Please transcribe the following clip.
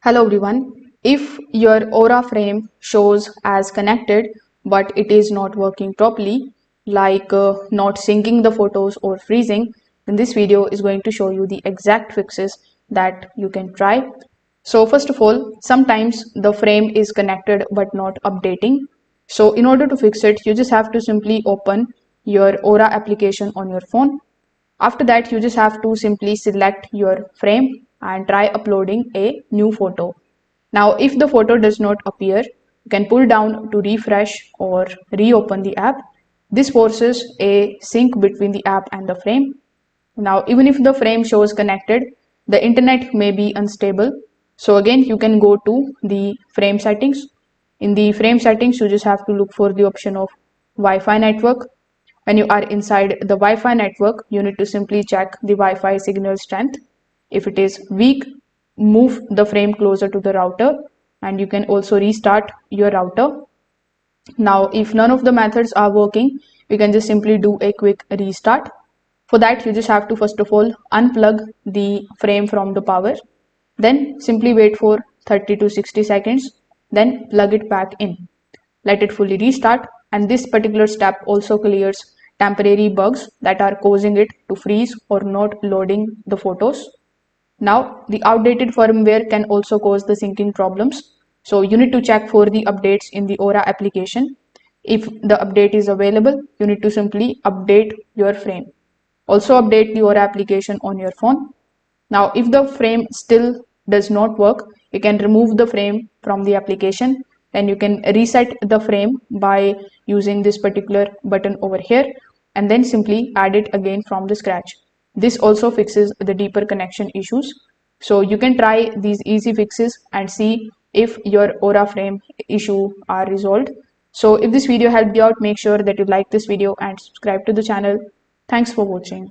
Hello everyone. If your Aura frame shows as connected but it is not working properly, like not syncing the photos or freezing, then this video is going to show you the exact fixes that you can try. So first of all, sometimes the frame is connected but not updating. So in order to fix it, you just have to simply open your Aura application on your phone. After that, you just have to simply select your frame and try uploading a new photo. Now, if the photo does not appear, you can pull down to refresh or reopen the app. This forces a sync between the app and the frame. Now, even if the frame shows connected, the internet may be unstable. So again, you can go to the frame settings. In the frame settings, you just have to look for the option of Wi-Fi network. When you are inside the Wi-Fi network, you need to simply check the Wi-Fi signal strength. If it is weak, move the frame closer to the router, and you can also restart your router. Now, if none of the methods are working, you can just simply do a quick restart. For that, you just have to first of all unplug the frame from the power, then simply wait for 30 to 60 seconds, then plug it back in. Let it fully restart, and this particular step also clears temporary bugs that are causing it to freeze or not loading the photos. Now, the outdated firmware can also cause the syncing problems. So you need to check for the updates in the Aura application. If the update is available, you need to simply update your frame. Also update the Aura application on your phone. Now, if the frame still does not work, you can remove the frame from the application. Then you can reset the frame by using this particular button over here, and then simply add it again from the scratch. This also fixes the deeper connection issues. So you can try these easy fixes and see if your Aura frame issue are resolved. So if this video helped you out, make sure that you like this video and subscribe to the channel. Thanks for watching.